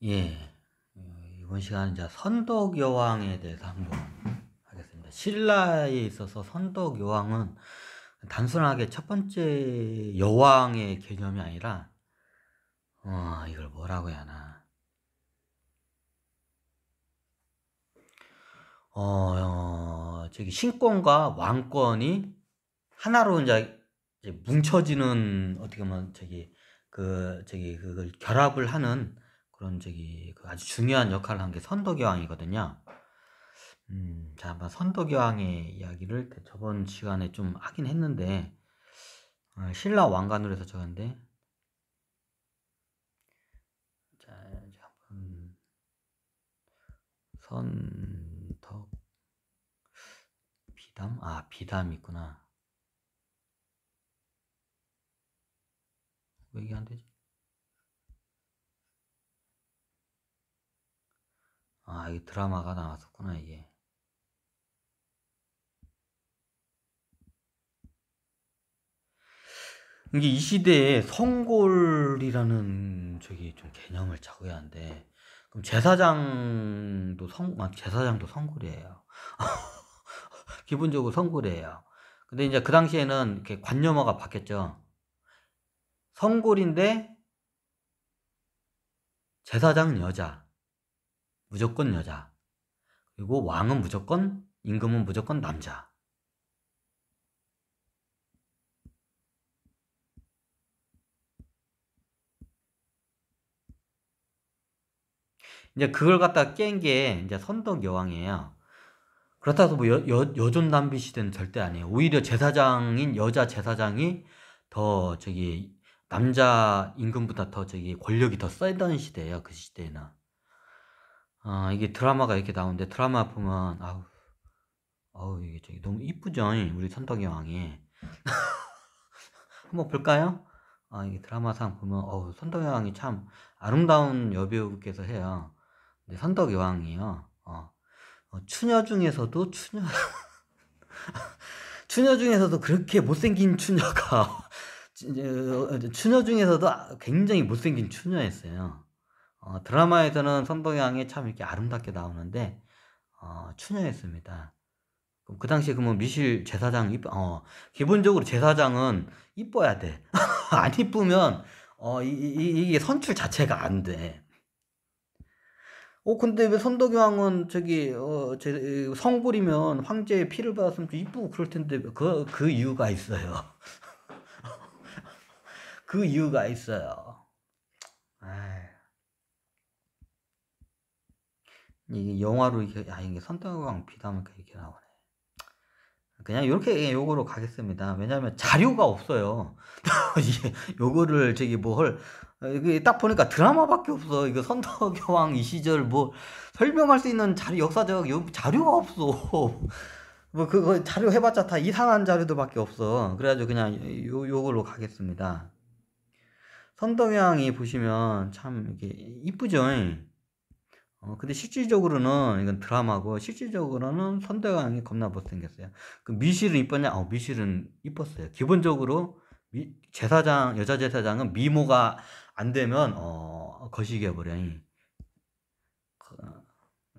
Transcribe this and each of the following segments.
예. 이번 시간은 이제 선덕 여왕에 대해서 한번 하겠습니다. 신라에 있어서 선덕 여왕은 단순하게 첫 번째 여왕의 개념이 아니라, 이걸 뭐라고 해야 하나. 저기 신권과 왕권이 하나로 이제 뭉쳐지는, 어떻게 보면 그걸 결합을 하는 그런 그 아주 중요한 역할을 한 게 선덕여왕이거든요. 자, 한번 선덕여왕의 이야기를 저번 시간에 좀 하긴 했는데, 신라 왕관으로 해서 적었는데, 자, 이제 한번 선덕 비담? 비담 있구나. 왜 이게 안 되지? 이게 드라마가 나왔었구나, 이게. 이게 이 시대에 성골이라는 좀 개념을 적어야 하는데, 그럼 제사장도 성골이에요. 기본적으로 성골이에요. 근데 이제 그 당시에는 이렇게 관념어가 바뀌었죠. 성골인데 제사장 여자, 무조건 여자. 그리고 왕은 무조건, 임금은 무조건 남자. 이제 그걸 갖다 깬 게 이제 선덕 여왕이에요. 그렇다고 뭐 여존남비 시대는 절대 아니에요. 오히려 여자 제사장이 더 남자 임금보다 더 권력이 더 세던 시대예요. 그 시대에는. 이게 드라마가 이렇게 나오는데, 드라마 보면, 이게 너무 이쁘죠? 우리 선덕 여왕이. 한번 볼까요? 이게 드라마상 보면, 선덕 여왕이 참 아름다운 여배우께서 해요. 근데 선덕 여왕이요. 추녀 중에서도 추녀 중에서도 그렇게 못생긴 추녀가 추녀 중에서도 굉장히 못생긴 추녀였어요. 드라마에서는 선덕여왕이 참 이렇게 아름답게 나오는데, 추녀였습니다. 그 당시에 그러면 미실 제사장 기본적으로 제사장은 이뻐야 돼. 안 이쁘면 이게 선출 자체가 안 돼. 근데 왜 선덕여왕은 성골이면 황제의 피를 받았으면 좀 이쁘고 그럴 텐데, 그 이유가 있어요. 그 이유가 있어요. 이게 영화로 이게 선덕여왕 비담은 이렇게 나오네. 그냥 이렇게 요거로 가겠습니다. 왜냐면 자료가 없어요. 이게 요거를 이게 딱 보니까 드라마밖에 없어. 이거 선덕여왕 이 시절 뭐 설명할 수 있는 역사적 자료가 없어. 뭐 그거 자료 해봤자 다 이상한 자료들밖에 없어. 그래가지고 그냥 요걸로 가겠습니다. 선덕여왕이 보시면 참 이게 이쁘죠. 근데 실질적으로는 이건 드라마고, 실질적으로는 선덕여왕이 겁나 못생겼어요. 그 미실은 이뻤냐? 미실은 이뻤어요. 기본적으로 여자 제사장은 미모가 안 되면 거시기해 버려.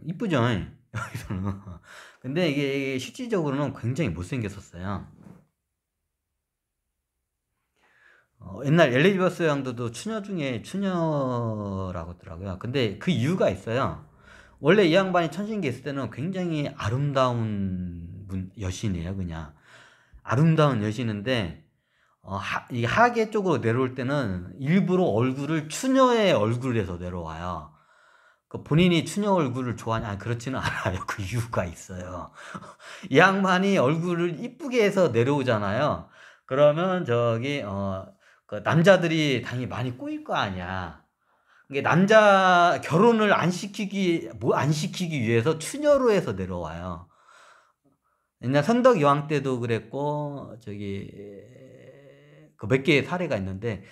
이쁘죠? 여기서는. 근데 이게 실질적으로는 굉장히 못생겼었어요. 옛날 엘리자베스 여왕도 추녀 중에 추녀라고 하더라고요. 근데 그 이유가 있어요. 원래 이 양반이 천신기에 있을 때는 굉장히 아름다운 여신이에요. 그냥 아름다운 여신인데, 이게 하계 쪽으로 내려올 때는 일부러 얼굴을 추녀의 얼굴에서 내려와요. 본인이 추녀 얼굴을 좋아하냐? 그렇지는 않아요. 그 이유가 있어요. 이 양반이 얼굴을 이쁘게 해서 내려오잖아요. 그러면 그 남자들이 당연히 많이 꼬일 거 아니야. 이게 남자 결혼을 안 시키기 위해서 추녀로 해서 내려와요. 옛날 선덕 여왕 때도 그랬고, 그 몇 개의 사례가 있는데,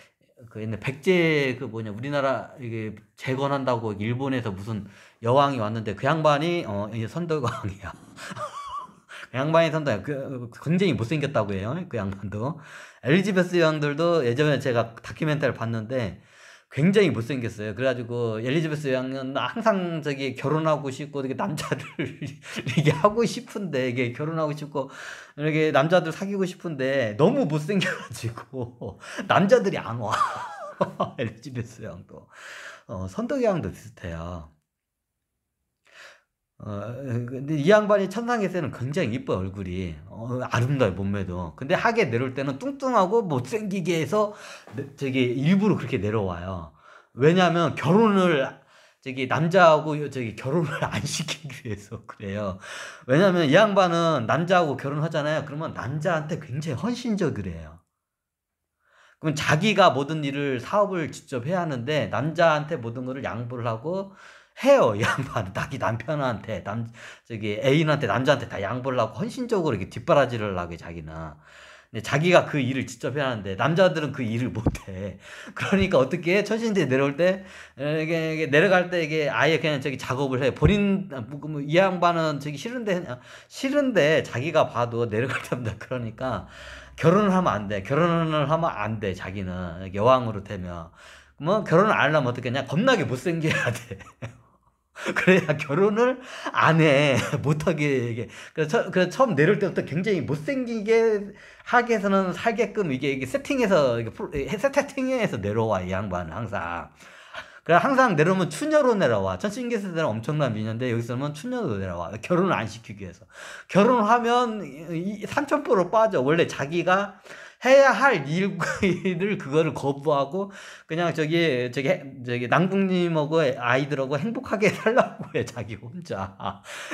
그 옛날 백제 우리나라 이게 재건한다고 일본에서 무슨 여왕이 왔는데, 그 양반이 이제 선덕 여왕이야. 그 양반이 굉장히 못생겼다고 해요. 그 양반도. 엘리자베스 여왕들도 예전에 제가 다큐멘터리를 봤는데, 굉장히 못생겼어요. 그래가지고 엘리자베스 여왕은 항상 저기 결혼하고 싶고 되게 남자들 이게 하고 싶은데 이게 결혼하고 싶고 이렇게 남자들 사귀고 싶은데 너무 못생겨가지고 남자들이 안 와. 엘리자베스 여왕도 선덕 여왕도 비슷해요. 근데 이 양반이 천상에서는 굉장히 이뻐 얼굴이 아름다워 몸매도. 근데 하계 내려올 때는 뚱뚱하고 못생기게 해서 저기 일부러 그렇게 내려와요. 왜냐하면 결혼을 저기 남자하고 저기 결혼을 안 시키기 위해서 그래요. 왜냐하면 이 양반은 남자하고 결혼하잖아요. 그러면 남자한테 굉장히 헌신적이래요. 그럼 자기가 모든 일을 사업을 직접 해야 하는데 남자한테 모든 거를 양보를 하고 해요. 이 양반은 자기 남편한테 저기 애인한테 남자한테 다 양보를 하고 헌신적으로 이렇게 뒷바라지를 하고 자기는. 근데 자기가 그 일을 직접 해야 하는데 남자들은 그 일을 못해. 그러니까 어떻게 해? 천신들이 내려올 때 이게 내려갈 때 이게 아예 그냥 저기 작업을 해. 본인 이 양반은 저기 싫은데 자기가 봐도 내려갈 때마다 그러니까 결혼을 하면 안 돼. 결혼을 하면 안 돼. 자기는 여왕으로 되면. 뭐 결혼을 안 하려면 어떻게 하냐? 겁나게 못생겨야 돼. 그래야 결혼을 안 해. 못하게, 이게. 그래서 처음 내려올 때부터 굉장히 못생기게 하게서는 살게끔 이게 세팅해서, 세팅해서 내려와, 이 양반은 항상. 그래, 항상 내려오면 추녀로 내려와. 천신계에서는 엄청난 미녀인데, 여기서는 추녀로 내려와. 결혼을 안 시키기 위해서. 결혼을 하면, 삼천포로 빠져. 원래 자기가 해야 할 일을 그거를 거부하고 그냥 저기 남궁님하고 아이들하고 행복하게 살라고 해 자기 혼자.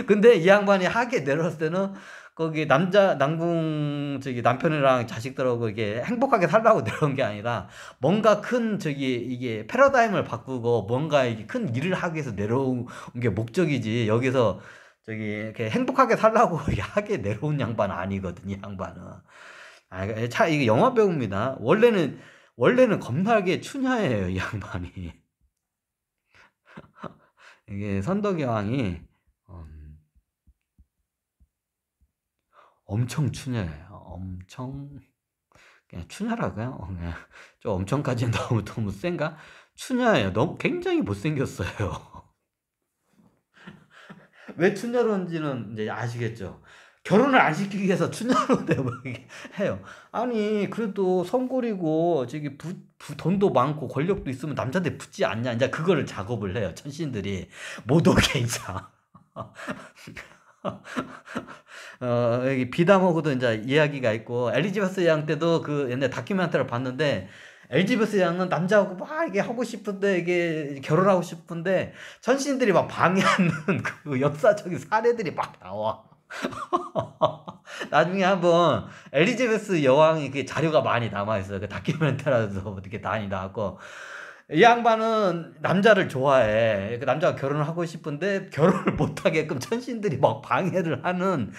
근데 이 양반이 하게 내려왔을 때는 거기 남궁 저기 남편이랑 자식들하고 이게 행복하게 살라고 내려온 게 아니라 뭔가 큰 저기 이게 패러다임을 바꾸고 뭔가 이게 큰 일을 하기 위해서 내려온 게 목적이지. 여기서 저기 이렇게 행복하게 살라고 하게 내려온 양반은 아니거든, 이 양반은. 이게 영화 배우입니다. 원래는 겁나게 추녀예요, 이 양반이. 이게 선덕 여왕이 엄청 추녀예요. 엄청 그냥 추녀라고요? 그냥 좀 엄청까지는 너무 센가? 추녀예요. 너무 굉장히 못생겼어요. 왜 추녀론지는 이제 아시겠죠? 결혼을 안 시키기 위해서 추녀로 해요. 아니 그래도 성골이고 저기 돈도 많고 권력도 있으면 남자들 붙지 않냐? 이제 그거를 작업을 해요. 천신들이 못 오게 이제. 여기 비담하고도 이제 이야기가 있고 엘리자베스 여왕 때도 그 옛날 다큐멘터리를 봤는데 엘리자베스 여왕은 남자하고 막 이게 하고 싶은데 이게 결혼하고 싶은데 천신들이 막 방해하는 그 역사적인 사례들이 막 나와. 나중에 한번 엘리자베스 여왕이 그 자료가 많이 남아있어요. 그 다큐멘터리도 어떻게 많이 나왔고 이 양반은 남자를 좋아해. 그 남자가 결혼을 하고 싶은데 결혼을 못하게끔 천신들이 막 방해를 하는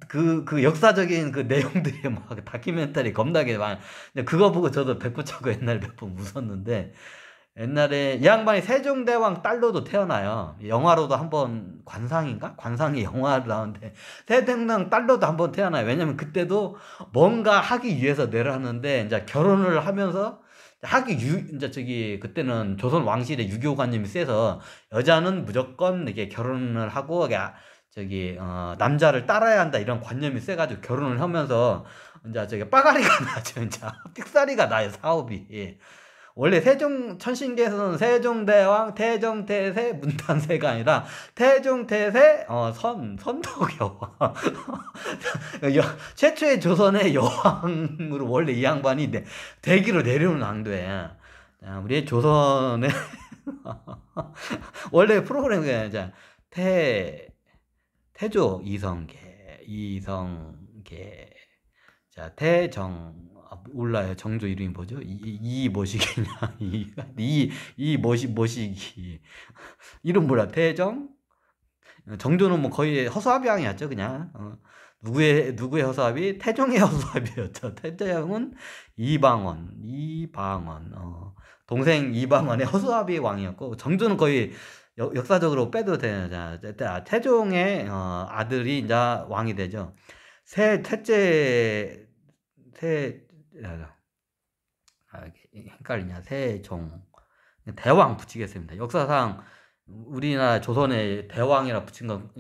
그 역사적인 그 내용들이 막 다큐멘터리 겁나게 많아. 그거 보고 저도 배꼽차고 옛날에 몇 번 웃었는데 옛날에 이 양반이 세종대왕 딸로도 태어나요. 영화로도 한번 관상인가? 관상이 영화로 나오는데 세종대왕 딸로도 한번 태어나요. 왜냐면 그때도 뭔가 하기 위해서 내려왔는데 이제 결혼을 하면서 이제 저기 그때는 조선 왕실의 유교관념이 세서 여자는 무조건 이게 결혼을 하고 저기 남자를 따라야 한다 이런 관념이 세가지고 결혼을 하면서 이제 저기 빠가리가 나죠. 이제 삑사리가 나요 사업이. 원래 천신계에서는 세종대왕, 태종태세, 문단세가 아니라 태종태세, 선덕여왕. 최초의 조선의 여왕으로 원래 이 양반이 대기로 내려오는 왕도에. 우리 조선의 원래 프로그램이 이제 태조 이성계. 자, 몰라요. 정조 이름이 뭐죠? 뭐시기냐? 뭐시기. 이름 몰라. 정조는 뭐 거의 허수아비왕이었죠, 그냥. 누구의 허수아비? 태종의 허수아비였죠. 태종은 이방원. 동생 이방원의 허수아비 왕이었고, 정조는 거의 역사적으로 빼도 되는, 태종의 아들이 이제 왕이 되죠. 헷갈리냐. 세종 대왕 붙이겠습니다. 역사상 우리나라 조선의 대왕이라 붙인 건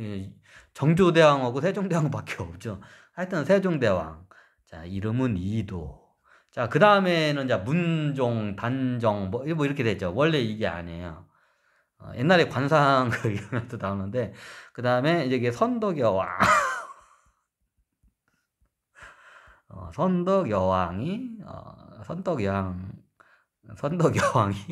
정조대왕하고 세종대왕밖에 없죠. 하여튼 세종대왕. 자, 이름은 이도. 자, 그 다음에는 자 문종, 단종 뭐 이렇게 됐죠. 원래 이게 아니에요. 옛날에 관상 그 이런 것도 나오는데 그 다음에 이제 선덕여왕. 선덕여왕이 선덕여왕이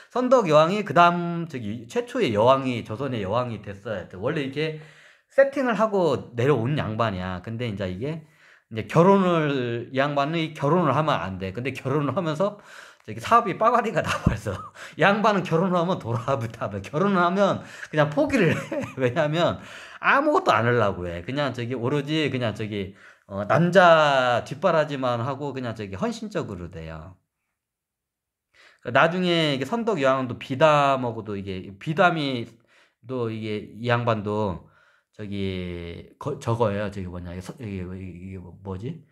선덕여왕이 그 다음 저기 최초의 여왕이 조선의 여왕이 됐어야 돼. 원래 이렇게 세팅을 하고 내려온 양반이야. 근데 이제 이제 이 양반이 결혼을 하면 안 돼. 근데 결혼을 하면서 저기 사업이 빠가리가 나버려서 이 양반은 결혼을 하면 돌아붙어. 결혼을 하면 그냥 포기를 해. 왜냐면 아무것도 안 하려고 해. 그냥 저기 오로지 그냥 저기 남자 뒷바라지만 하고 그냥 저기 헌신적으로 돼요. 나중에 이게 선덕여왕도 비담하고도 이게 비담이 또 이게 이 양반도 저기 저거예요. 저기 뭐냐 이게 뭐지?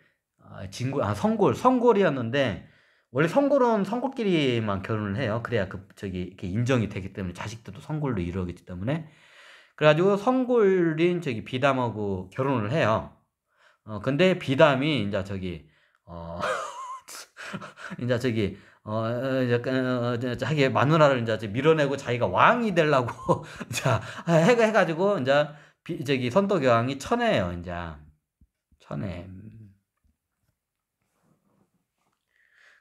성골이었는데 원래 성골은 성골끼리만 결혼을 해요. 그래야 그 저기 이렇게 인정이 되기 때문에 자식들도 성골로 이루어지기 때문에 그래가지고 성골인 저기 비담하고 결혼을 해요. 근데 비담이 이제 저기 이제 저기 자기 마누라를 이제 밀어내고 자기가 왕이 되려고 자 해가지고 이제 저기 선덕여왕이 천해예요. 이제 천해.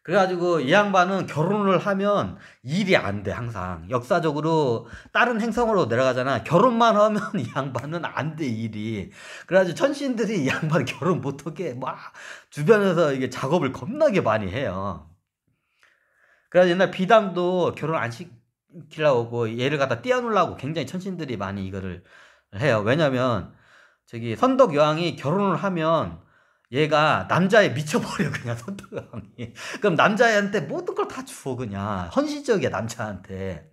그래가지고 이 양반은 결혼을 하면 일이 안 돼. 항상 역사적으로 다른 행성으로 내려가잖아. 결혼만 하면 이 양반은 안 돼, 일이. 그래가지고 천신들이 이 양반 결혼 못하게 막 주변에서 이게 작업을 겁나게 많이 해요. 그래서 옛날 비담도 결혼 안 시키려고 얘를 갖다 띄워놓으려고 굉장히 천신들이 많이 이거를 해요. 왜냐면 저기 선덕여왕이 결혼을 하면 얘가 남자에 미쳐버려. 그냥 선덕여왕이. 그럼 남자애한테 모든 걸 다 주어. 그냥 헌신적이야 남자한테.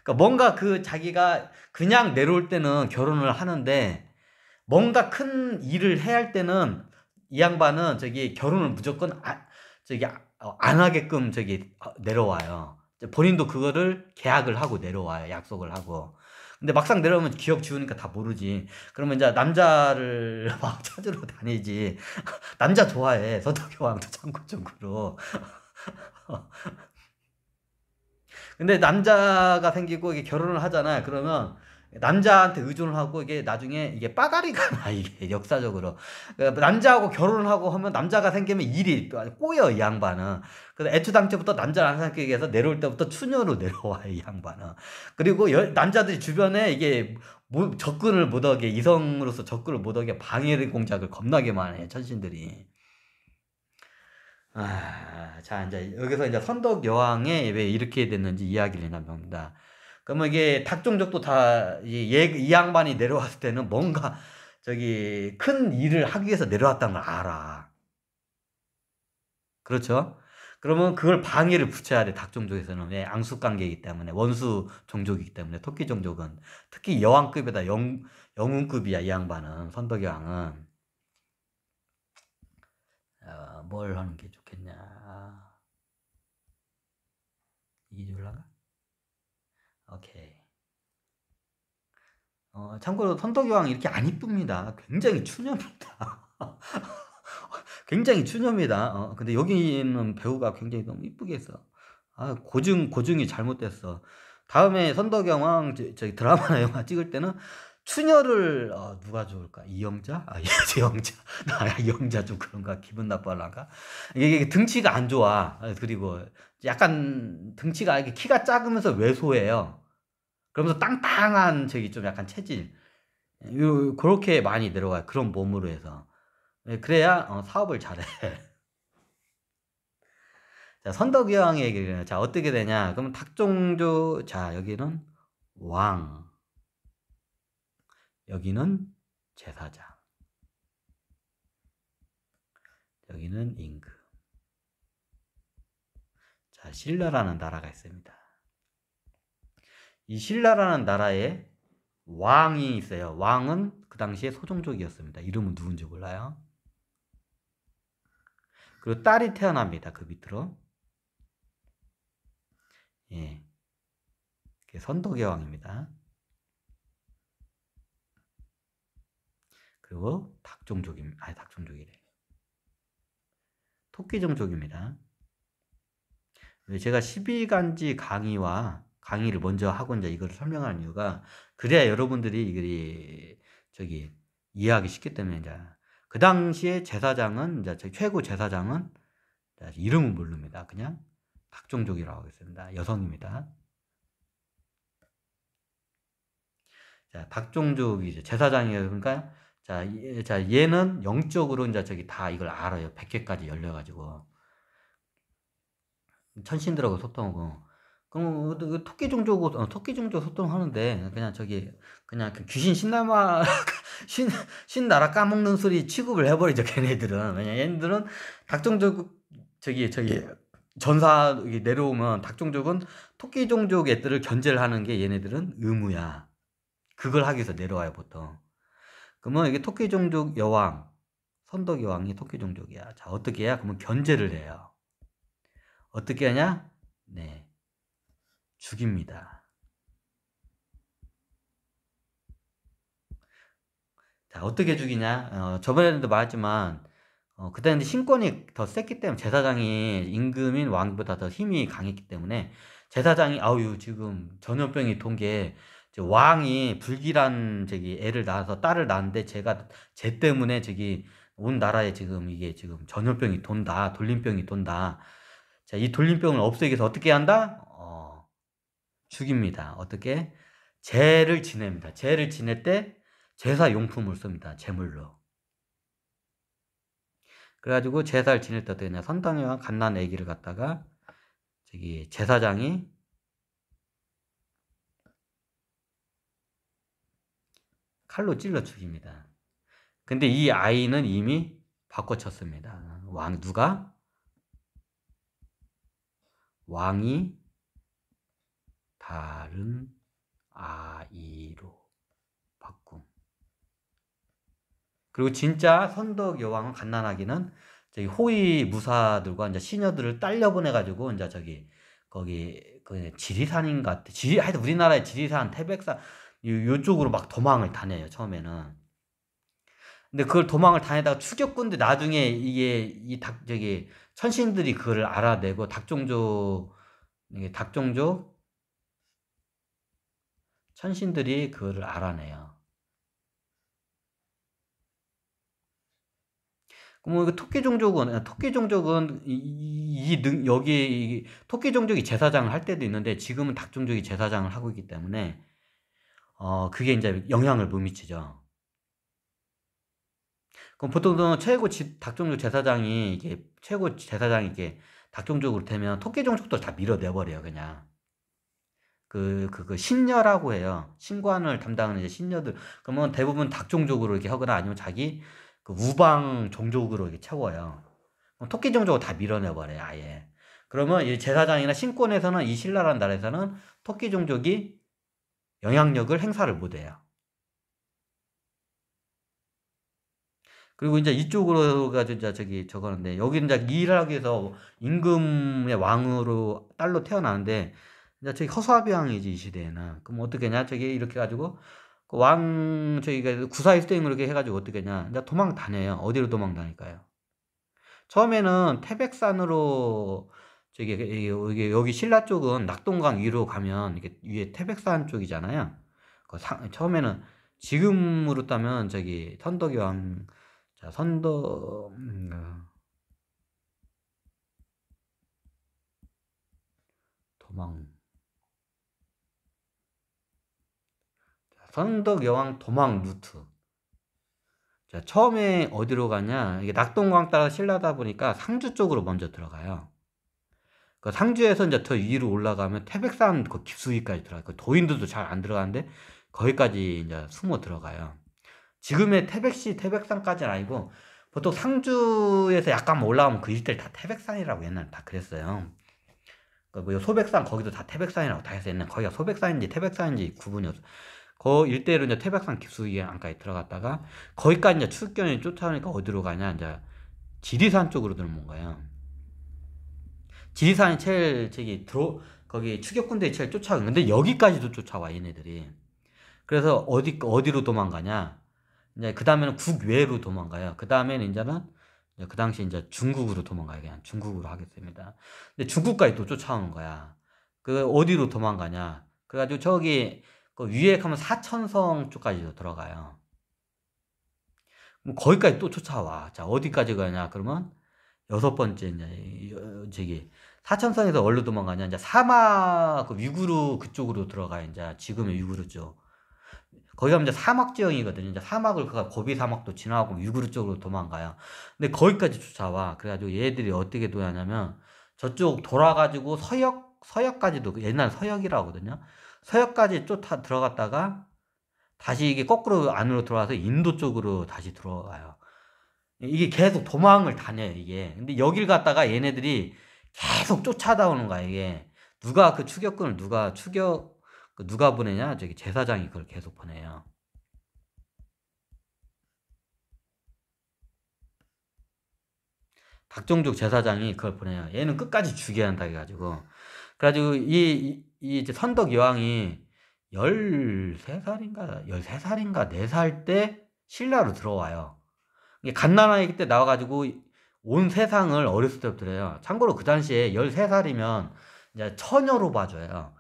그러니까 뭔가 그 자기가 그냥 내려올 때는 결혼을 하는데 뭔가 큰 일을 해야 할 때는 이 양반은 저기 결혼을 무조건 안 하게끔 저기 내려와요. 본인도 그거를 계약을 하고 내려와요. 약속을 하고. 근데 막상 내려오면 기억 지우니까 다 모르지. 그러면 이제 남자를 막 찾으러 다니지. 남자 좋아해. 서덕여왕도 참고적으로. 근데 남자가 생기고 이게 결혼을 하잖아요. 그러면 남자한테 의존을 하고 이게 나중에 이게 빠가리가 나. 이게 역사적으로 그러니까 남자하고 결혼을 하고 하면 남자가 생기면 일이 꼬여. 이 양반은. 그래서 애초당초부터 남자를 안 생기게 해서 내려올 때부터 추녀로 내려와요. 이 양반은. 그리고 남자들이 주변에 이게 접근을 못하게 이성으로서 접근을 못하게 방해 공작을 겁나게 많이 해. 천신들이. 자, 이제 여기서 이제 선덕여왕이 왜 이렇게 됐는지 이야기를 해나봅니다. 그러면 이게 닭종족도 다 이 양반이 내려왔을 때는 뭔가 저기 큰 일을 하기 위해서 내려왔다는 걸 알아. 그렇죠? 그러면 그걸 방해를 붙여야 돼. 닭종족에서는 왜 앙숙관계이기 때문에 원수 종족이기 때문에 토끼 종족은 특히 여왕급에다 영웅급이야. 이 양반은 선덕여왕은. 뭘 하는 게 좋겠냐. 이게 올라가? 오케이. 참고로 선덕여왕 이렇게 안 이쁩니다. 굉장히 추녀입니다. 굉장히 추녀입니다. 근데 여기 있는 배우가 굉장히 너무 이쁘게 했어. 고증이 잘못됐어. 다음에 선덕여왕 저기 드라마나 영화 찍을 때는 추녀를 누가 좋을까? 이영자? 이영자. 이영자 좀 그런가? 기분 나빠할란가? 이게 등치가 안 좋아. 그리고 약간 등치가 이렇게 키가 작으면서 왜소해요. 그러면서 땅땅한 저기 좀 약간 체질. 그렇게 많이 내려가요. 그런 몸으로 해서. 그래야 사업을 잘해. 자, 선덕여왕의 얘기를. 자, 어떻게 되냐? 그럼 탁종조. 자, 여기는 왕. 여기는 제사장. 여기는 임금. 자, 신라라는 나라가 있습니다. 이 신라라는 나라에 왕이 있어요. 왕은 그 당시에 소종족이었습니다. 이름은 누군지 몰라요. 그리고 딸이 태어납니다. 그 밑으로. 예. 선덕여왕입니다. 그리고 닭종족입니다. 아니, 닭종족이래. 토끼종족입니다. 제가 12간지 강의를 먼저 하고 이제 이걸 설명하는 이유가, 그래야 여러분들이 이게 저기 이해하기 쉽기 때문에. 이제 그 당시에 제사장은, 이제 최고 제사장은 이름은 모릅니다. 그냥 닭종족이라고 하겠습니다. 여성입니다. 자, 닭종족이 이제 제사장이에요. 그러니까 자, 얘는 영적으로 이제 다 이걸 알아요. 100개까지 열려가지고 천신들하고 소통하고. 그럼 토끼 종족 소통하는데 그냥 귀신 신나마 신나라 까먹는 소리 취급을 해버리죠, 걔네들은. 왜냐, 얘네들은 닭종족 저기 전사 내려오면 닭종족은 토끼 종족 애들을 견제를 하는 게 얘네들은 의무야. 그걸 하기 위해서 내려와요, 보통. 그러면 이게 토끼 종족 여왕, 선덕 여왕이 토끼 종족이야. 자, 어떻게 해야? 그러면 견제를 해요. 어떻게 하냐? 네, 죽입니다. 자, 어떻게 죽이냐? 저번에도 말했지만, 그때는 신권이 더 셌기 때문에, 제사장이 임금인 왕보다 더 힘이 강했기 때문에, 제사장이, 지금 전염병이 돈 게, 왕이 불길한 애를 낳아서 딸을 낳았는데, 쟤 때문에 온 나라에 이게 전염병이 돈다, 돌림병이 돈다. 자, 이 돌림병을 없애기 위해서 어떻게 한다? 죽입니다. 어떻게? 제를 지냅니다. 제를 지낼 때 제사 용품을 씁니다. 제물로. 그래가지고 제사를 지낼 때 어떻게 하냐? 선당이와 갓난 아기를 갖다가 제사장이 칼로 찔러 죽입니다. 근데 이 아이는 이미 바꿔쳤습니다. 누가? 왕이 다른 아이로 바꿈. 그리고 진짜 선덕 여왕은 갓난아기는 호위 무사들과 이제 시녀들을 딸려 보내가지고 이제 거기 지리산인가, 하여튼 우리나라의 지리산, 태백산 요쪽으로 막 도망을 다녀요, 처음에는. 근데 그걸 도망을 다니다가 추격군데 나중에 천신들이 그걸 알아내고 닭종족 천신들이 그거를 알아내요. 그럼 토끼 종족은 여기 토끼 종족이 제사장을 할 때도 있는데, 지금은 닭 종족이 제사장을 하고 있기 때문에 그게 이제 영향을 못 미치죠. 그럼 보통 최고 닭 종족 제사장이 닭 종족으로 되면 토끼 종족도 다 밀어내버려요, 그냥. 그 신녀라고 해요. 신관을 담당하는 이제 신녀들. 그러면 대부분 닭 종족으로 이렇게 하거나, 아니면 자기 우방 종족으로 이렇게 채워요. 토끼 종족을 다 밀어내버려요, 아예. 그러면 이 제사장이나 신권에서는, 이 신라라는 나라에서는 토끼 종족이 영향력을 행사를 못해요. 그리고 이제 이쪽으로 가지고 저거는데, 여기는 이제 일을 하기 위해서 임금의 왕으로 딸로 태어나는데, 이제 허수아비왕이지, 이 시대에는. 그럼 어떻게 하냐? 이렇게 해가지고 구사일생으로 이렇게 해가지고 어떻게 하냐? 이제 도망 다녀요. 어디로 도망 다닐까요? 처음에는 태백산으로, 여기 신라 쪽은 낙동강 위로 가면 이게 위에 태백산 쪽이잖아요. 처음에는 지금으로 따면 선덕여왕, 자, 선덕여왕 도망 루트. 자, 처음에 어디로 가냐? 이게 낙동강 따라 신라다 보니까 상주 쪽으로 먼저 들어가요. 그 상주에서 이제 더 위로 올라가면 태백산 그 깊숙이까지 들어가요. 그 도인들도 잘 안 들어가는데 거기까지 이제 숨어 들어가요. 지금의 태백산까지는 아니고, 보통 상주에서 약간 올라가면 그 일대를 다 태백산이라고 옛날에 다 그랬어요. 뭐 소백산 거기도 다 태백산이라고 다 했어요. 옛날 거기가 소백산인지 태백산인지 구분이 없어. 그 일대로 이제 태백산 깊숙이 안까지 들어갔다가, 거기까지 이제 추격견이 쫓아오니까 어디로 가냐? 이제 지리산 쪽으로 들어온 거예요. 지리산이 제일 거기 추격군대 체를 쫓아가. 근데 여기까지도 쫓아와 얘네들이. 그래서 어디로 도망가냐? 이제 그 다음에는 국외로 도망가요. 그 다음에는 이제는 그 당시 이제 중국으로 도망가요. 그냥 중국으로 하겠습니다. 근데 중국까지 또 쫓아오는 거야. 그 어디로 도망가냐? 그래가지고 저기 그 위에 가면 사천성 쪽까지도 들어가요. 거기까지 또 쫓아와. 자, 어디까지 가냐? 그러면 여섯 번째 이제 저기 사천성에서 어디로 도망가냐? 이제 사막 그 위구르 그쪽으로 들어가요. 이제 지금의 위구르 쪽. 거기 가면 이제 사막 지형이거든요. 이제 사막을 고비 사막도 지나고 위구르 쪽으로 도망가요. 근데 거기까지 쫓아와. 그래가지고 얘들이 어떻게 도하냐면 저쪽 돌아가지고 서역까지도 옛날 서역이라고 하거든요. 서역까지 쫓아 들어갔다가 다시 이게 거꾸로 안으로 들어와서 인도 쪽으로 다시 들어와요. 이게 계속 도망을 다녀요, 이게. 근데 여길 갔다가 얘네들이 계속 쫓아다오는 거야, 이게. 누가 그 추격군을 누가 보내냐? 저기 제사장이 그걸 계속 보내요. 박종죽 제사장이 그걸 보내요. 얘는 끝까지 죽여야 한다 해가지고. 그래가지고 이 이제 선덕 여왕이 13살인가 13살인가 4살 때 신라로 들어와요. 이게 갓난아기 때 나와가지고 온 세상을 어렸을 때부터 해요. 참고로 그 당시에 13살이면 이제 처녀로 봐줘요.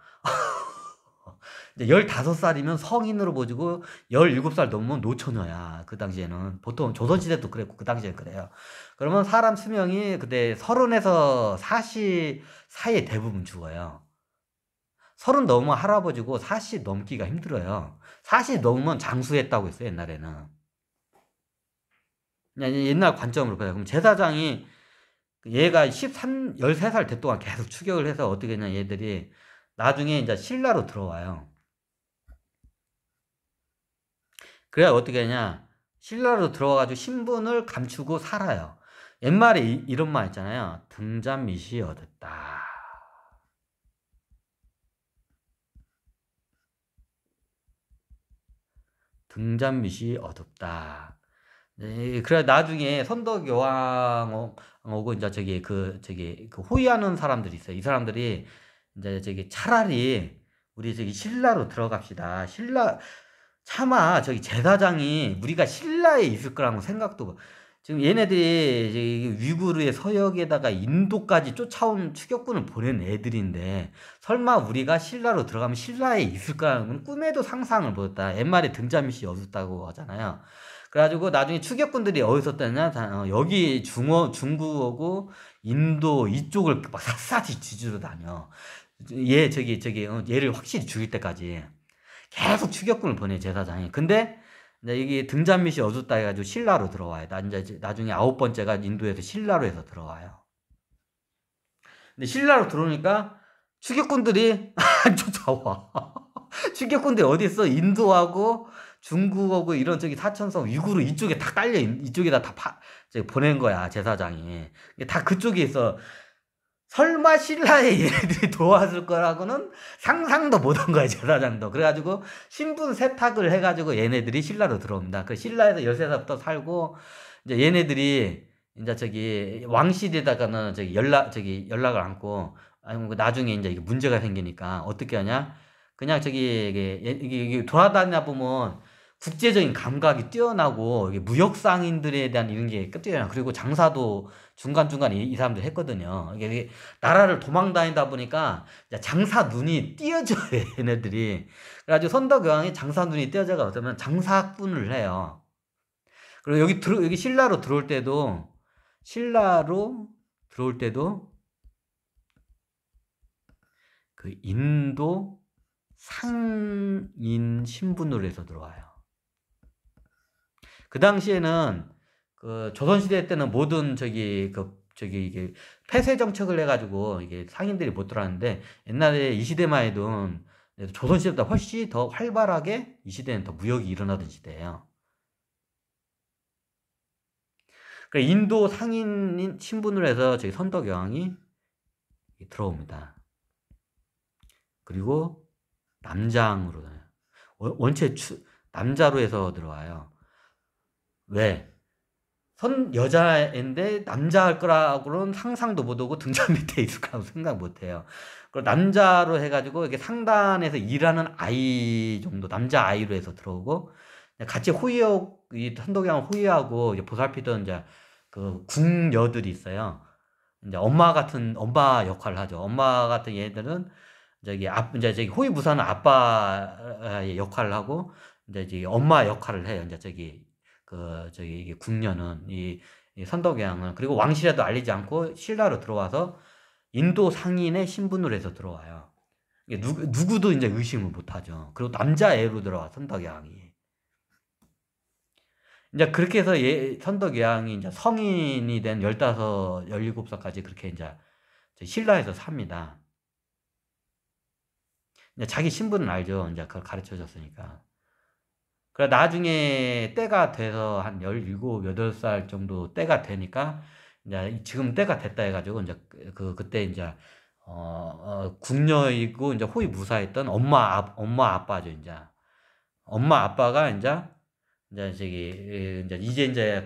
이제 15살이면 성인으로 보지고 17살 넘으면 노처녀야. 그 당시에는 보통 조선시대도 그랬고 그 당시에 그래요. 그러면 사람 수명이 그때 30에서 40 사이에 대부분 죽어요. 30 넘으면 할아버지고 40 넘기가 힘들어요. 40 넘으면 장수했다고 했어요, 옛날에는. 그냥 옛날 관점으로 봐요. 그럼 제사장이 얘가 13살 때 동안 계속 추격을 해서 어떻게 했냐, 얘들이 나중에 이제 신라로 들어와요. 그래야 어떻게 하냐, 신라로 들어와가지고 신분을 감추고 살아요. 옛말에 이런 말 있잖아요. 등잔밑이 어둡다. 등잔밑이 어둡다. 네, 그래 나중에 선덕 여왕하고 이제 저기 호위하는 사람들이 있어요. 이 사람들이 이제 저기 차라리 우리 저기 신라로 들어갑시다. 차마 저기 제사장이 우리가 신라에 있을 거라고 생각도. 지금 얘네들이 저기 위구르의 서역에다가 인도까지 쫓아온 추격군을 보낸 애들인데 설마 우리가 신라로 들어가면 신라에 있을 거라는 건 꿈에도 상상을 못했다. 옛말에 등잔밑이 어둡다고 하잖아요. 그래가지고 나중에 추격군들이 어디서 떴냐? 여기 중국하고 인도 이쪽을 막 샅샅이 뒤지러 다녀. 얘를 확실히 죽일 때까지 계속 추격군을 보내 제사장이. 근데 이게 등잔밑이 어둡다 해가지고 신라로 들어와요. 나중에 9번째가 인도에서 신라로 해서 들어와요. 근데 신라로 들어오니까 추격군들이 안 쫓아와. 추격군들이 어디 있어? 인도하고 중국하고 이런 저기 사천성 위구르 이쪽에 다 깔려 이쪽에다 다 보낸 거야 제사장이. 다 그쪽에 있어. 설마 신라에 얘네들이 도와줄 거라고는 상상도 못한 거야 제사장도. 그래가지고 신분 세탁을 해가지고 얘네들이 신라로 들어옵니다. 그 신라에서 13살부터 살고 이제 얘네들이 이제 저기 왕실에다가는 연락을 안고 아니면 나중에 이제 이게 문제가 생기니까 어떻게 하냐? 그냥 저기 이게 돌아다니다 보면 국제적인 감각이 뛰어나고 무역 상인들에 대한 이런 게 뛰어나. 그리고 장사도 중간중간 이 사람들 했거든요. 이게 나라를 도망 다니다 보니까 장사 눈이 띄어져요, 얘네들이. 그래가지고 선덕여왕이 장사 눈이 띄어져가 어쩌면 장사꾼을 해요. 그리고 여기 신라로 들어올 때도 그 인도 상인 신분으로 해서 들어와요. 그 당시에는 그 조선시대 때는 모든 이게 폐쇄 정책을 해가지고 이게 상인들이 못 들어왔는데 옛날에 이 시대만 해도 조선시대보다 훨씬 더 활발하게 이 시대는 더 무역이 일어나던 시대예요. 그러니까 인도 상인 신분으로 해서 저희 선덕여왕이 들어옵니다. 그리고 남장으로 원체 남자로 해서 들어와요. 왜? 여자인데 남자일 거라고는 상상도 못 하고 등잔 밑에 있을 거라고 생각 못 해요. 그리고 남자로 해가지고 이렇게 상단에서 일하는 아이 정도, 남자 아이로 해서 들어오고, 같이 이 선덕여왕 호위하고 이제 보살피던 이제 그 궁녀들이 있어요. 이제 엄마 역할을 하죠. 엄마 같은 얘들은 이제 저기 호위무사는 아빠의 역할을 하고, 이제 엄마 역할을 해요. 이제 이게 궁녀는 이 선덕여왕은. 그리고 왕실에도 알리지 않고 신라로 들어와서 인도 상인의 신분으로 해서 들어와요. 이게 누구도 이제 의심을 못 하죠. 그리고 남자애로 들어와, 선덕여왕이. 이제 그렇게 해서 선덕여왕이 이제 성인이 된 15, 17살까지 그렇게 이제 신라에서 삽니다. 이제 자기 신분은 알죠. 이제 그걸 가르쳐 줬으니까. 그래, 나중에 때가 돼서 한 17, 8살 정도 때가 되니까, 이제 지금 때가 됐다 해가지고, 이제 그때 이제, 궁녀이고, 이제 호위 무사했던 엄마 아빠죠, 이제. 엄마 아빠가 이제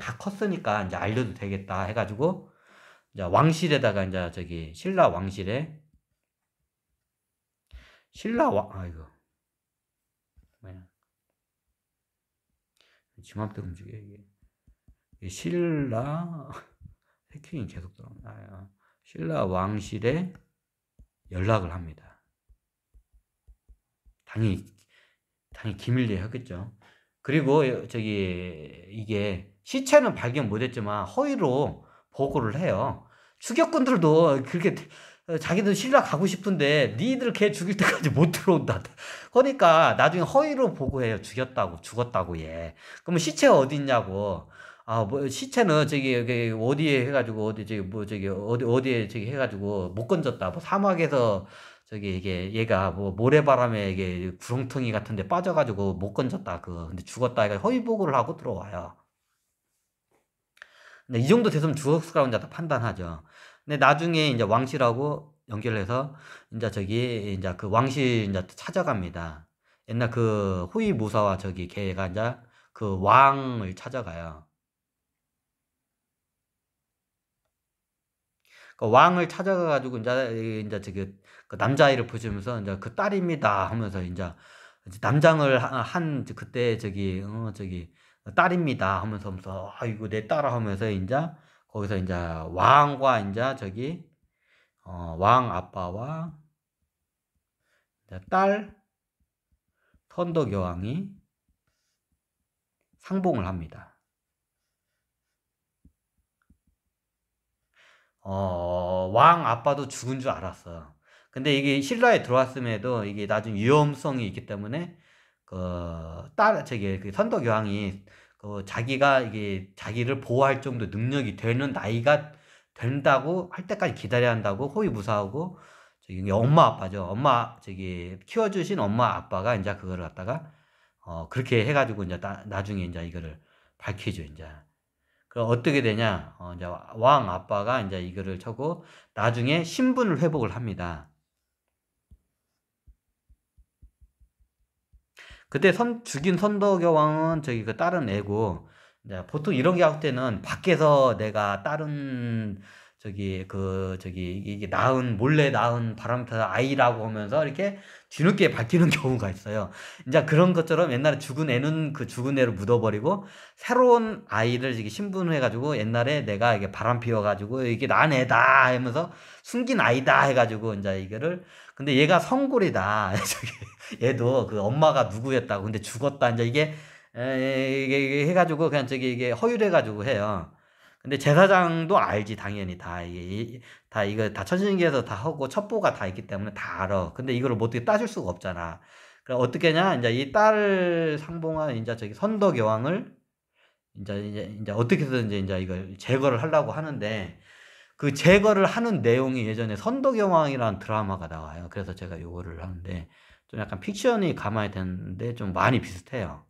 다 컸으니까, 이제 알려도 되겠다 해가지고, 이제 왕실에다가 신라 왕실에, 아이고, 뭐야. 지맘대로 움직여, 이게. 신라, 해킹이 계속 들어옵니다. 신라 왕실에 연락을 합니다. 당연히 기밀리에 하겠죠. 그리고 이게 시체는 발견 못했지만 허위로 보고를 해요. 추격꾼들도 그렇게 자기들 신라 가고 싶은데 니들 걔 죽일 때까지 못 들어온다. 그러니까 나중에 허위로 보고해요. 죽었다고 얘. 그러면 시체가 어디 있냐고. 뭐 시체는 여기 어디에 해가지고 어디에 해가지고 못 건졌다. 뭐 사막에서 이게 얘가 뭐 모래바람에 이게 구렁텅이 같은데 빠져가지고 못 건졌다. 근데 죽었다. 해가 허위 보고를 하고 들어와요. 근데 이 정도 됐으면 죽었을 거라고 이제 다 판단하죠. 근데 나중에 이제 왕실하고 연결해서 이제 그 왕실 이제 찾아갑니다. 옛날 그 호위 무사와 걔가 이제 그 왕을 찾아가요. 그 왕을 찾아가가지고 이제 그 남자아이를 보시면서 이제 그 딸입니다 하면서 이제 남장을 한 그때 딸입니다 하면서 아이고 내 딸아 하면서 이제 거기서 이제 왕과 이제 왕 아빠와 딸 선덕여왕이 상봉을 합니다. 왕 아빠도 죽은 줄 알았어. 근데 이게 신라에 들어왔음에도 이게 나중 위험성이 있기 때문에 그 선덕여왕이 자기가 이게 자기를 보호할 정도 능력이 되는 나이가 된다고 할 때까지 기다려야 한다고 호위무사하고 엄마 아빠죠. 키워주신 엄마 아빠가 이제 그거를 갖다가 그렇게 해가지고 이제 나중에 이제 이거를 밝히죠. 이제. 그럼 어떻게 되냐? 이제 왕 아빠가 이제 이거를 쳐고 나중에 신분을 회복을 합니다. 그때 죽인 선덕여왕은 그 다른 애고, 이제 보통 이런 게 할 때는 밖에서 내가 다른 이게 몰래 낳은 바람타 아이라고 하면서 이렇게 뒤늦게 밝히는 경우가 있어요. 이제 그런 것처럼 옛날에 죽은 애는 그 죽은 애를 묻어버리고 새로운 아이를 이게 신분해가지고 옛날에 내가 이게 바람 피워가지고 이게 난 애다 하면서 숨긴 아이다 해가지고 이제 이거를 근데 얘가 성골이다. 얘도 그 엄마가 누구였다고 근데 죽었다. 이제 이게 해가지고 그냥 이게 허율해가지고 해요. 근데 제사장도 알지 당연히 다 이거 다 천신기에서 다 하고 첩보가 다 있기 때문에 다 알아. 근데 이거를 뭐 어떻게 따질 수가 없잖아. 그럼 어떻게 하냐? 이제 이 딸 상봉한 이제 선덕여왕을 이제 어떻게 해서든지 이제 이걸 제거를 하려고 하는데 그 제거를 하는 내용이 예전에 선덕여왕이라는 드라마가 나와요. 그래서 제가 요거를 하는데 좀 약간 픽션이 감안이 되는데 좀 많이 비슷해요.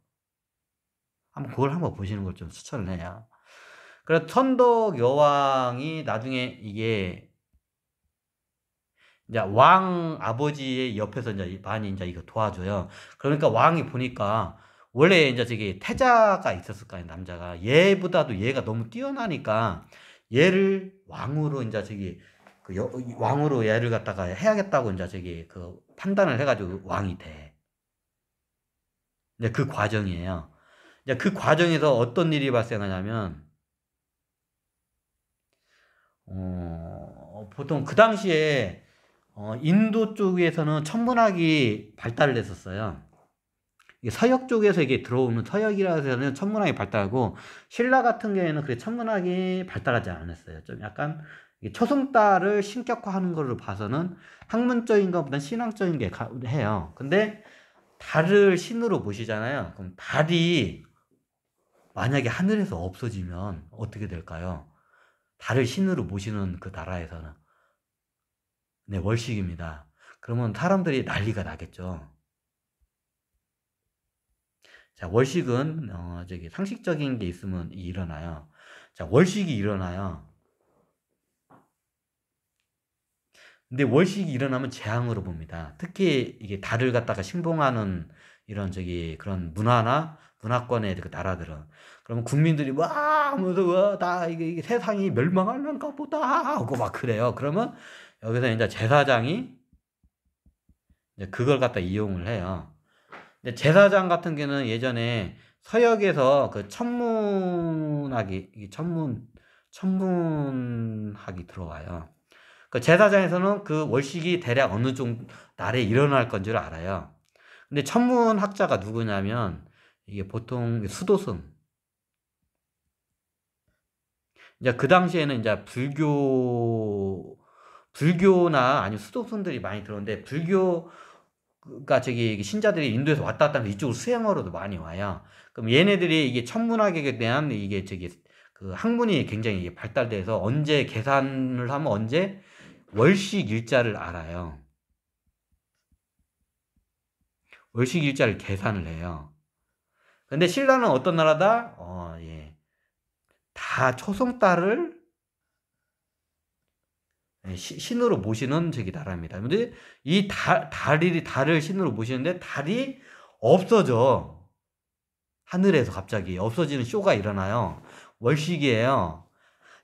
그걸 한번 보시는 걸 좀 추천을 해요. 그래서 선덕 여왕이 나중에 이게 이제 왕 아버지의 옆에서 이제 많이 이제 이거 도와줘요. 그러니까 왕이 보니까 원래 이제 저기 태자가 있었을 거 아니에요, 남자가. 얘보다도 얘가 너무 뛰어나니까 얘를 왕으로 이제 저기 왕으로 얘를 갖다가 해야겠다고 이제 저기 그 판단을 해가지고 왕이 돼. 이제 그 과정이에요. 이제 그 과정에서 어떤 일이 발생하냐면 보통 그 당시에 인도 쪽에서는 천문학이 발달을 했었어요. 서역 쪽에서 이게 들어오는 서역이라서 해서는 천문학이 발달하고 신라 같은 경우에는 그 천문학이 발달하지 않았어요. 좀 약간 초승달을 신격화하는 걸로 봐서는 학문적인 것보다는 신앙적인 게 해요. 근데 달을 신으로 보시잖아요. 그럼 달이 만약에 하늘에서 없어지면 어떻게 될까요? 달을 신으로 모시는 그 나라에서는 네, 월식입니다. 그러면 사람들이 난리가 나겠죠. 자, 월식은 저기 상식적인 게 있으면 일어나요. 자, 월식이 일어나요. 근데 월식이 일어나면 재앙으로 봅니다. 특히 이게 달을 갖다가 신봉하는 이런 저기 그런 문화나 문화권의 그 나라들은 그러면 국민들이 와 하면서 와다 이게 세상이 멸망할란가 보다 하고 막 그래요. 그러면 여기서 이제 제사장이 이제 그걸 갖다 이용을 해요. 근데 제사장 같은 경우는 예전에 서역에서 그 천문학이 들어와요. 그 제사장에서는 그 월식이 대략 어느 정도 날에 일어날 건 줄 알아요. 근데 천문학자가 누구냐면 이게 보통 수도승. 이제 그 당시에는 이제 불교나 아니면 수도승들이 많이 들어오는데 불교가 저기 신자들이 인도에서 왔다 갔다 하면서 이쪽으로 수행하러도 많이 와요. 그럼 얘네들이 이게 천문학에 대한 이게 저기 그 학문이 굉장히 이게 발달돼서 언제 계산을 하면 언제 월식 일자를 알아요. 월식 일자를 계산을 해요. 근데 신라는 어떤 나라다? 예. 다 초승달을 신으로 모시는 저기 나라입니다. 근데 이 달을 신으로 모시는데 달이 없어져. 하늘에서 갑자기 없어지는 쇼가 일어나요. 월식이에요.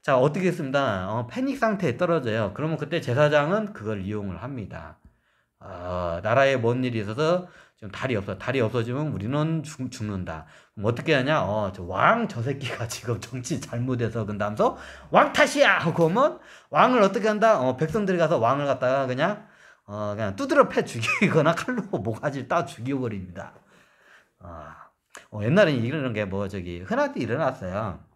자, 어떻게 했습니다. 패닉 상태에 떨어져요. 그러면 그때 제사장은 그걸 이용을 합니다. 나라에 뭔 일이 있어서 지금 달이 없어지면 우리는 죽는다. 그럼 어떻게 하냐? 저 새끼가 지금 정치 잘못해서 그다음서 왕 탓이야 하고 하면 왕을 어떻게 한다? 백성들이 가서 왕을 갖다가 그냥 두드려 패 죽이거나 칼로 모가지를 따 죽여버립니다. 옛날에는 이런 게 뭐 저기 흔하게 일어났어요.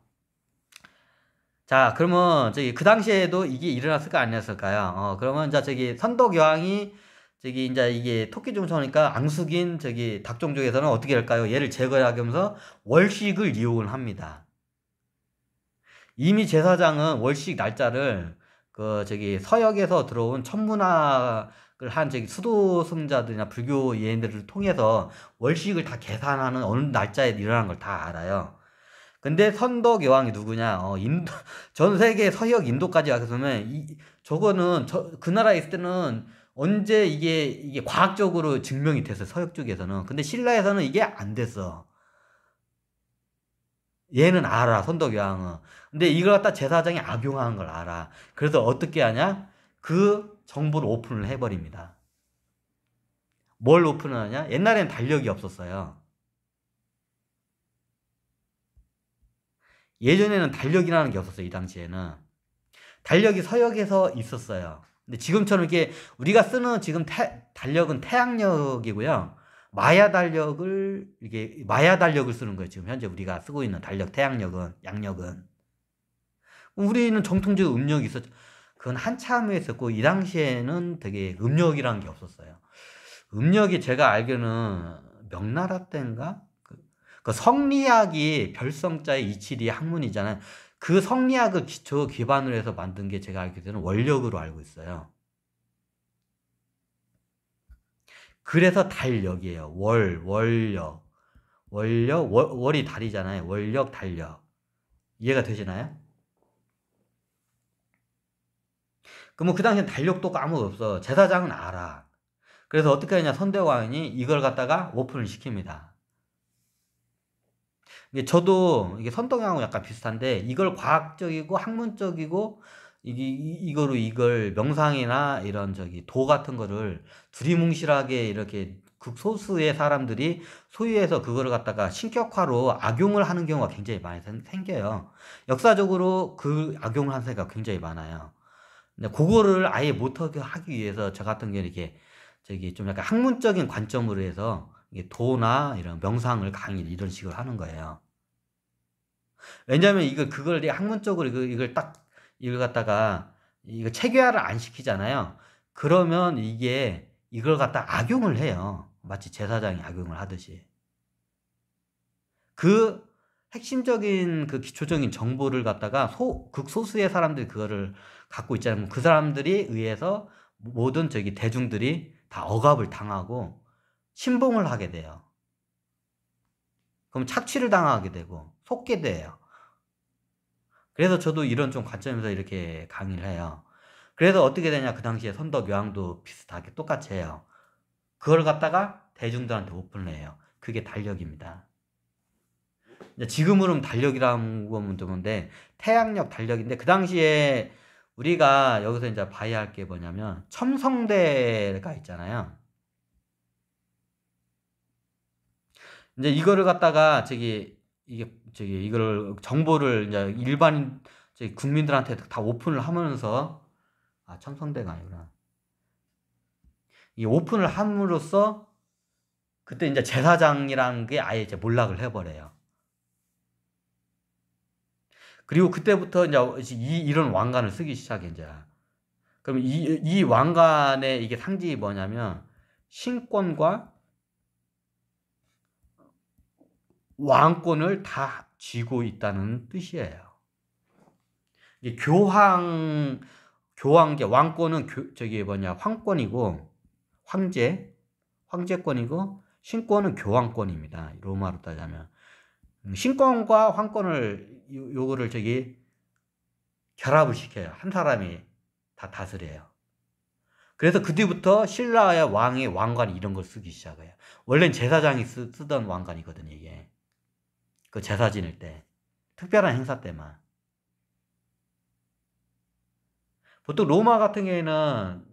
자, 그러면 저기 그 당시에도 이게 일어났을까 아니었을까요? 그러면 이제 저기 선덕여왕이 저기 이제 이게 토끼 중성이니까 앙숙인 저기 닭종족에서는 어떻게 할까요? 얘를 제거하기 위해서 월식을 이용을 합니다. 이미 제사장은 월식 날짜를 그 저기 서역에서 들어온 천문학을 한 저기 수도승자들이나 불교 얘네들을 통해서 월식을 다 계산하는 어느 날짜에 일어난 걸 다 알아요. 근데 선덕 여왕이 누구냐? 전 세계 서역 인도까지 갔으면 저거는 그 나라에 있을 때는 언제 이게 과학적으로 증명이 됐어, 서역 쪽에서는. 근데 신라에서는 이게 안 됐어. 얘는 알아, 선덕 여왕은. 근데 이걸 갖다 제사장이 악용하는 걸 알아. 그래서 어떻게 하냐? 그 정보를 오픈을 해버립니다. 뭘 오픈을 하냐? 옛날엔 달력이 없었어요. 예전에는 달력이라는 게 없었어요, 이 당시에는. 달력이 서역에서 있었어요. 근데 지금처럼 이렇게 우리가 쓰는 지금 달력은 태양력이고요. 마야 달력을 쓰는 거예요. 지금 현재 우리가 쓰고 있는 달력, 태양력은, 양력은. 우리는 정통적 음력이 있었죠. 그건 한참 후에 있었고, 이 당시에는 되게 음력이라는 게 없었어요. 음력이 제가 알기로는 명나라 때인가? 그 성리학이 별성자의 이치리 학문이잖아요. 그 성리학을 기반으로 해서 만든 게 제가 알기로는 원력으로 알고 있어요. 그래서 달력이에요. 월력. 월이 달이잖아요. 월력, 달력. 이해가 되시나요? 그러면 그 당시엔 달력도 아무도 없어. 제사장은 알아. 그래서 어떻게 하냐, 선대왕이 이걸 갖다가 오픈을 시킵니다. 이게 저도 이게 선덕여왕하고 약간 비슷한데 이걸 과학적이고 학문적이고 이거로 이걸 명상이나 이런 도 같은 거를 두리뭉실하게 이렇게 극소수의 사람들이 소유해서 그거를 갖다가 신격화로 악용을 하는 경우가 굉장히 많이 생겨요. 역사적으로 그 악용을 한 사례가 굉장히 많아요. 근데 그거를 아예 못하게 하기 위해서 저 같은 경우는 이렇게 좀 약간 학문적인 관점으로 해서 이게 도나 이런 명상을 강의 이런 식으로 하는 거예요. 왜냐면 그걸 학문적으로 이걸 갖다가 이거 체계화를 안 시키잖아요. 그러면 이걸 갖다 악용을 해요. 마치 제사장이 악용을 하듯이. 그 핵심적인 그 기초적인 정보를 갖다가 극소수의 사람들이 그거를 갖고 있잖아요. 그 사람들이 의해서 모든 대중들이 다 억압을 당하고 신봉을 하게 돼요. 그럼 착취를 당하게 되고 속게 돼요. 그래서 저도 이런 좀 관점에서 이렇게 강의를 해요. 그래서 어떻게 되냐, 그 당시에 선덕여왕도 비슷하게 똑같이 해요. 그걸 갖다가 대중들한테 오픈을 해요. 그게 달력입니다. 지금으로는 달력이라는 거면 되는데 태양력 달력인데, 그 당시에 우리가 여기서 이제 봐야 할 게 뭐냐면 첨성대가 있잖아요. 이제 이거를 갖다가 이걸 정보를 이제 일반 국민들한테 다 오픈을 하면서, 첨성대가 아니구나. 이 오픈을 함으로써 그때 이제 제사장이라는 게 아예 이제 몰락을 해버려요. 그리고 그때부터 이제 이런 왕관을 쓰기 시작해, 이제. 그럼 이 왕관의 이게 상징이 뭐냐면 신권과 왕권을 다 쥐고 있다는 뜻이에요. 이 교황제, 왕권은 황권이고, 황제권이고, 신권은 교황권입니다. 로마로 따자면. 신권과 황권을, 요거를 결합을 시켜요. 한 사람이 다 다스려요. 그래서 그 뒤부터 신라의 왕이 왕관 이런 걸 쓰기 시작해요. 원래는 제사장이 쓰던 왕관이거든요, 이게. 그 제사 지낼 때. 특별한 행사 때만. 보통 로마 같은 경우에는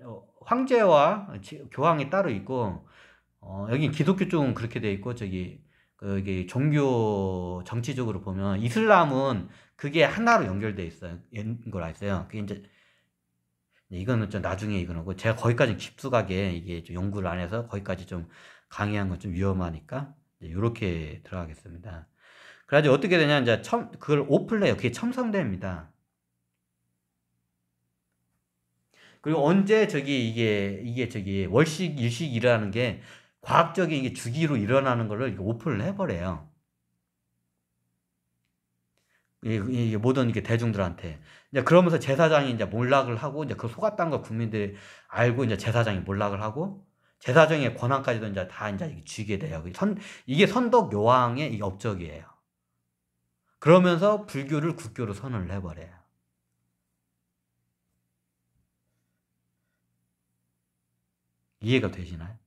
황제와 교황이 따로 있고, 여긴 기독교 쪽은 그렇게 돼 있고, 이게 종교 정치적으로 보면 이슬람은 그게 하나로 연결돼 있어요. 걸 알았어요. 그게 이제 이거는 좀 나중에 이거는 고 제가 거기까지 깊숙하게 이게 좀 연구를 안 해서 거기까지 좀 강의한 건 좀 위험하니까 이렇게 들어가겠습니다. 그래가지고 어떻게 되냐, 이제 그걸 오픈해요. 그게 첨성대입니다. 그리고 언제 이게 월식 일식이라는 게 과학적인 이게 주기로 일어나는 거를 오픈을 해버려요. 이게 모든 이게 대중들한테. 이제 그러면서 제사장이 이제 몰락을 하고, 이제 그 속았다는 걸 국민들이 알고, 이제 제사장이 몰락을 하고, 제사장의 권한까지도 이제 다 이제 쥐게 돼요. 이게 선덕 여왕의 이 업적이에요. 그러면서 불교를 국교로 선언을 해버려요. 이해가 되시나요?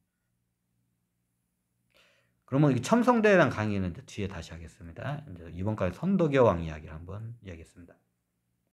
그러면 이 첨성대에 대한 강의는 뒤에 다시 하겠습니다. 이제 이번까지 선덕여왕 이야기를 한번 이야기했습니다.